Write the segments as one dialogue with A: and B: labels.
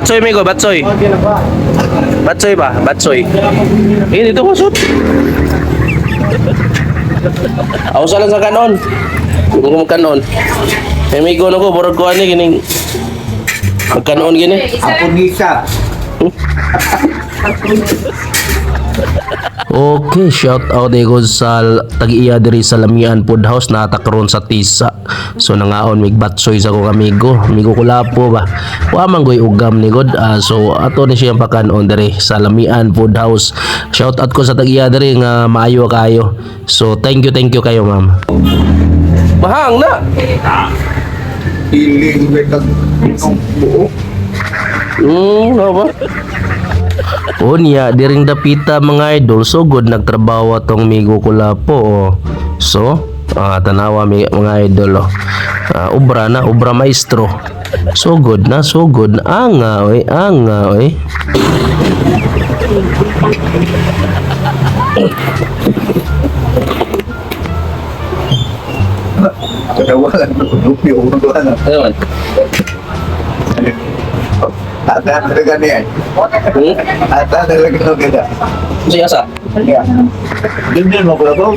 A: Batsoy, migo, batsoy. Batsoy ba? Batsoy. Dito ko shoot. Ako sa lang sa kanon. Kung kanon. Migo na ko, borog ko ani gining magkanoon gini.
B: Ako nisa.
A: Okay, shout out ego sa tag-iya diri sa Lamian Food House na takron sa Tisa. So nangaon mig batsoy sa kong amigo ko lapo ba. Wa man goy ugam ni god. So ato ni siyang pakanon diri sa Lamian Food House. Shout out ko sa tag-iya diri nga maayo kayo. So thank you kayo, ma'am. Mahang na.
B: Piling may buo.
A: Ano ba? Unya, diring dapita mga idol, so good nagtrabaho atong migo ko lapo. So, tanawa mga idol. Ubra maestro. So good na. Anga, oy.
B: Kadawalan, lupi o na.
A: Ayun.
B: Ata talaga niya. Ata talaga niya.
A: Siyasa.
B: Din mo pala ko.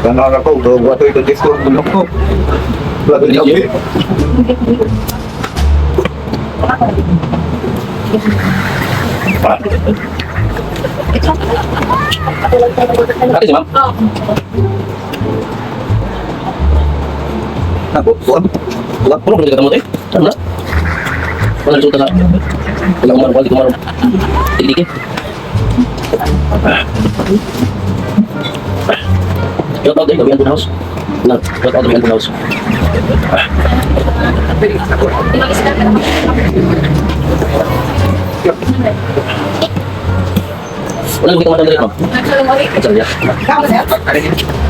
B: Kanara ko, buat itu disco bulok ko. Lagu joget.
A: Kati si ma'am?
B: Ako,
A: Wala po nung ketemu teh. Ano na? Wala resulta na. Wala kumaron. Tidiki. Shout out deh Lamian Food House. Nah, shout out Lamian Food House. Wala kita makan dari ma'am. Sorry ya.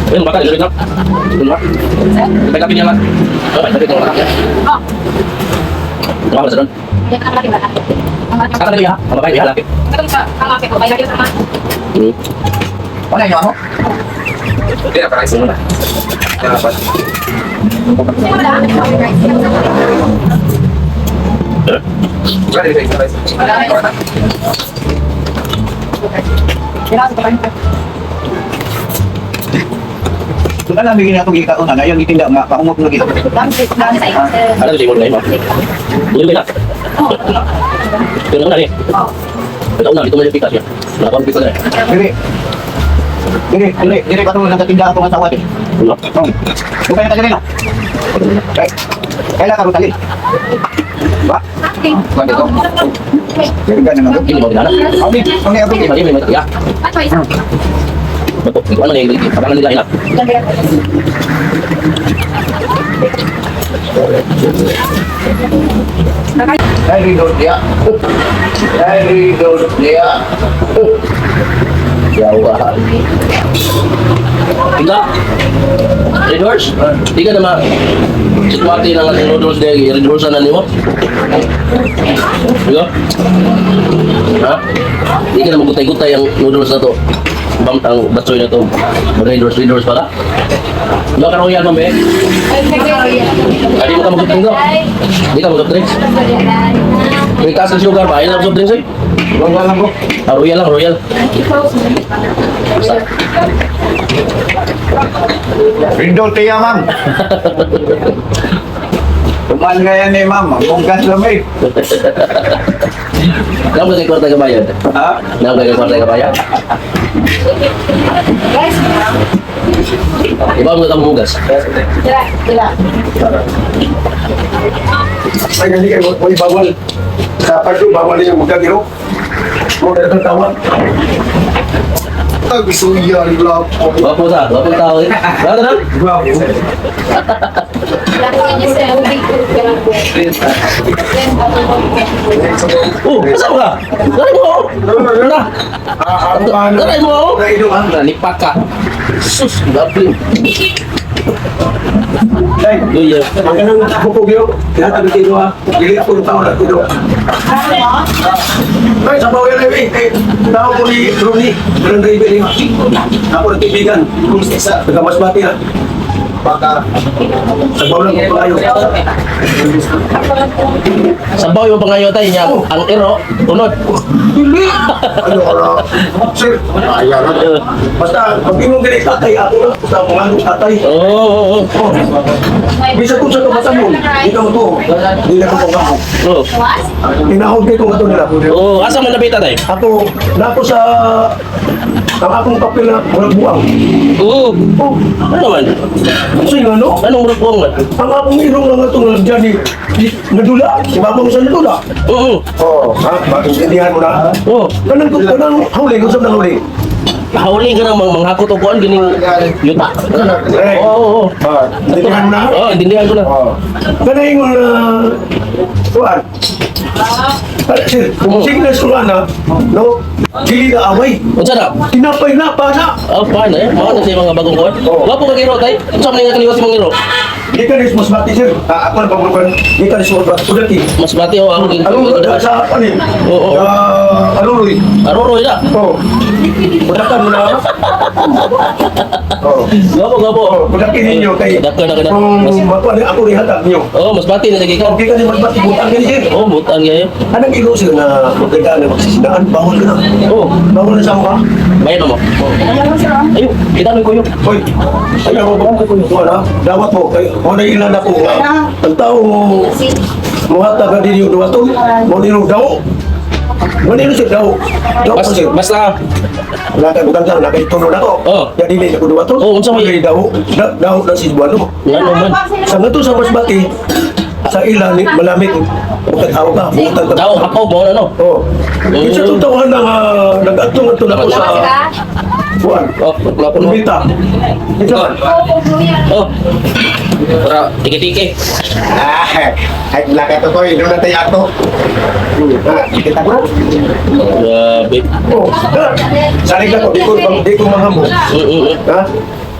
A: Ayun, baka ilulid na. Ayun ba? May kapi niya lang. Okay, sabi ito lang. Tumama sa doon. Kaka na niya, ang babae, may halaki.
B: Ano yung ako? Hindi na, parang sunod na. Dapat. Doon na lang bigyan itong ikaw na ngayon itinda mapaungok lagi.
A: Ano ito si Moro na yun, ma'am? Bulim ba na? Ito na rin. Ito na, ito mo yung pikas niya. Nakapang pikas na rin.
B: Diri patulong ng katinda ako ng asawa din. Bukan yung tagalin, no? Kailan ka rin tali? Ba? Kuwan dito? Jadi ka naman.
A: Ini mau dinana?
B: Kami ako.
A: Ini mali, may matagya. Betul, ito ano na yung pagkakan nila inak.
B: Dari dia.
A: Jawa. Tiga. Red horse? Tiga nama situasi ng ating noodles dahil red horse na niyo. Tiga? Ha? Tiga na magutay-gutay ang noodles na to. Bamtang batsoy na to. Red horse pala. Diba ka royal ma'am eh? Hindi mo ka mag-soft drink daw? Hindi ka mag-soft drinks? May taas ng sugar ba? Ayaw na mag-soft drinks eh?
B: Royal lang ko.
A: Royal. Basta.
B: Rindol tiya, ma'am. Tumaan kaya ni ma'am. Mungkas lang eh.
A: Kenapa kayak kwarta kebayar?
B: Ha?
A: Kenapa kayak kwarta kebayar? Iba mo kamu mugas.
B: Ay, hindi kayo bawal. Sa pardo, bawal yung magkagiro. Kung datang tawag. Gusto yan lang.
A: Wapo tao eh. Berapa kan? Kasama ka? Dari mo? Dari mo? Nanipak ka. Sus, babling. Iya.
B: Magandang nakapupog yun. Tinatabi kayo ha. Gilit ko ng taon na ito. Ay, sa bawal na eh. Tao ko ni Rooney. Barangay Bering. Ako ng kaibigan. Kung sa taga Masbate ha. baka sabaw lang ko kayo.
A: Sabaw yung pangayo tayo niya. Ang iro, tunod.
B: Dili. Ano ara? Sir, ayan na. Basta pag imong dili tatay ako na sa mga tatay.
A: Oo.
B: Bisa kung sa kabata mo, ikaw to. Hindi na ko pangako.
A: Oo.
B: Tinahod kayo kung ato nila.
A: Oo, asa man nabita tayo?
B: Ako, na ako sa ang akong papel na walang buwang.
A: Oo.
B: Oh,
A: Ano naman?
B: kasi nga no?
A: Anong murag buwang man?
B: Ang akong ilong lang ito dyan nadula. Si mama mo sa nadula.
A: Oo.
B: Oo, ha? Maintindihan mo na?
A: Oo.
B: Kanang huli, kung saan na huli?
A: Hawli ka nang manghakot o kuan gining yuta.
B: Eh,
A: Oo.
B: intindihan mo na?
A: Oo, intindihan ko na.
B: Oo. Kanang yung, kuwan? Sir, kung sickness ko na, no? Dili na away.
A: Unsa na?
B: Tinapay na, pana.
A: Oh, paano eh? Mga sa mga bagong kuan. Wapo ka giro tay. Unsa man nga kaliwas mong giro?
B: Di ka rin mas mati, sir. Ako na pagbukan. Di ka rin mas mati. Udati.
A: Mas bati o ako
B: Ano, sa kanin?
A: Oo.
B: Aluroy.
A: Aroroy na.
B: Oo. Budakan mo na. Oo.
A: Gapo gapo.
B: Budakin ninyo kay
A: Dakar na.
B: kung makuha ako rin hatag niyo.
A: Oh, mas bati na lagi ka.
B: Hindi ka rin mas mati. Butang ka sir.
A: Oh, butan kaya.
B: Anong ilo sir na magdadaan na magsisinaan? Bawal ka na.
A: Oh,
B: Bawal na sa mga.
A: bayan mo. Ayun, kita mo ko yun.
B: Hoy, ayaw mo ba? Wala. Dawat mo. Kung na ilan ako. Ang tao muhatag na din yung duwaton. Mo daw. Manino sir daw. Daw pa sir.
A: Basta
B: Wala kayo butang nakahitulo na ko.
A: Oh.
B: Ya dili na ko duwaton.
A: Oh, unsa may-
B: daw. Daw na si Buano.
A: ano man.
B: Sa nga to sa Masbati, sa ilan malamig. Bukat tao ka. Bukat ka.
A: Daw ako mo ano.
B: Oh. Isa itong tawahan na nag-atong-atong ako sa Buwan.
A: Oh, lapo mo.
B: Kumbita. Ito man.
A: Oh. Para tiki-tiki.
B: Ay, laka to ko. Ino na tayo ato. Kita ko.
A: Grabe.
B: Oh, saling ka ko. Di ko mahamo. Ha?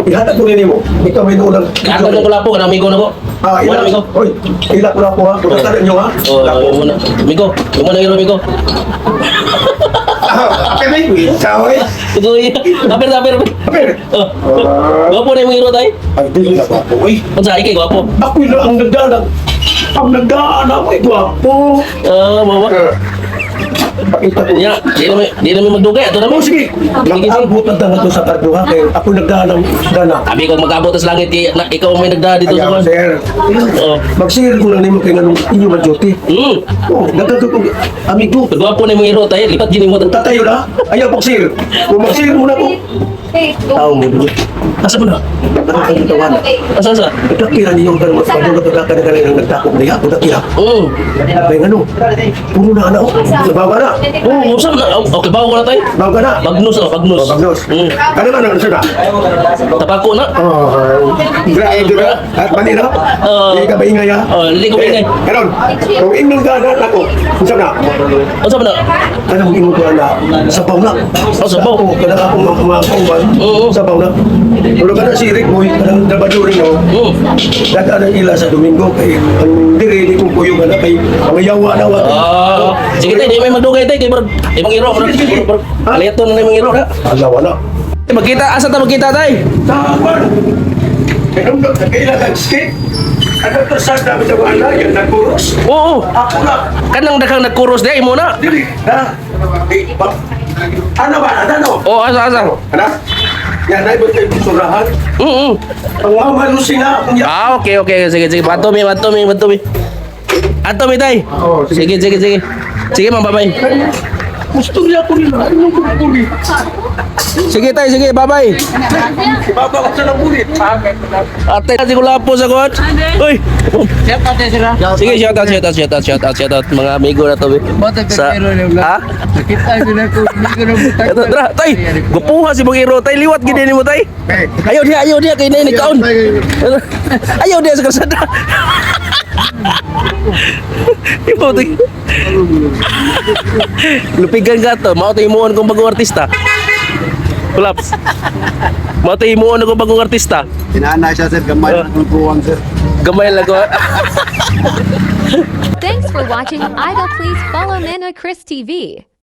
B: Ihatag ko rin mo. Ikaw may nulang.
A: Ako na ko lapo kana amigo na ko.
B: Ah,
A: Wala
B: ila
A: amigo.
B: Hoy, ila ko na po ha. Pagkakaroon nyo ha.
A: Oh, yung muna. Amigo, yung muna hero amigo.
B: Kami, saway.
A: Ito Aper.
B: Aper.
A: Oh. Gwapo na yung hero tay.
B: Ay, di na ba po, uy.
A: Unsa ikay gwapo?
B: Ako na ang nagdaan. Ang nagdaan ako, gwapo.
A: Mama.
B: Pakita ko.
A: Ya, di na may magdugay ato na mo.
B: Oh, sige. Nag-abot na tangat ko sa kardo ha. Kaya ako nagdaan ng dana.
A: Abi ko mag-abot sa langit na ikaw ang may nagdala dito sa
B: Ayaw,
A: kuwan.
B: sir.
A: Oh.
B: Mag-share ko lang nimo kay nanong inyo mag-duty. Oh, nagkakaroon ko. Amigo.
A: Gwapo na yung hero tay. Lipat gini mo.
B: Tatayo na. Ayaw mag-share. Kung mag-share mo na ko. Tao mo dito. Asa mo na? Ano kang gitawan?
A: Asa.
B: Pagkakira niyo ang ganun at pagkakira pagkakira ng nagtakop niya. Pagkakira. Kaya ano? Puro na anak. Nabawa na.
A: Oh, usap na. Okay, bago ko na tay.
B: Bawa ka na.
A: Magnus.
B: Bagnos. Ano na nang sana?
A: Tapako na.
B: Dra. At manira. Hindi ka maingay ha?
A: Hindi ko maingay.
B: Karon, kung inyong gana ako, kung saan na?
A: Usap na.
B: Anong inyong gana? Sabaw na.
A: Sabaw.
B: Kada ako mga kauban.
A: Oo.
B: Sabaw na. Pero kada si Rick Boy, kadang trabadurin no. Daga na ila sa Domingo kay ang dire di kong kuyo na kay mga yawa na wa.
A: Sige tay, di may magdugay tay kay barag ibang iro. Aleto na yung iro na.
B: Yawa na.
A: Magkita, asa ta magkita tay?
B: Tapan. Kaya nung kailangan skate. Ano to sa dami sa wala, yan nagpuros.
A: Oo.
B: Ako na.
A: Kanang daghang nagkuros di mo na.
B: Dili. Na. Di ba? Ano ba? Ano?
A: Oh, asa.
B: Ano? Yan ay ba kayo surahan? Ang mamalusin na akong yan.
A: Okay. Sige. Bato mi. Ato mi tay.
B: Oo, sige.
A: Sige. Sige, mababay.
B: Gusto niya ko nila. Ano ko puli?
A: Sige tay, sige, bye-bye.
B: Ibaba ko sa nabulit.
A: Ate, kasi ko lapo sa kuwan. Uy. Sige, shout out mga amigo na to. Sa ha? Ito, tara, tay. Gupuha si Bang Iro, tay. Liwat gini mo, tay. Ayaw dia kay nay kaon. Ayaw dia sa kalsada. Ibo tay. Lupigan ka to, mao tay muon kong bagong artista. Kulaps. Mao tay muon ako bagong artista.
B: Sinana siya sir, gamay na ng buwan sir.
A: Gamay lang ko.
C: Thanks for watching Idol. Please follow Nana Chris TV.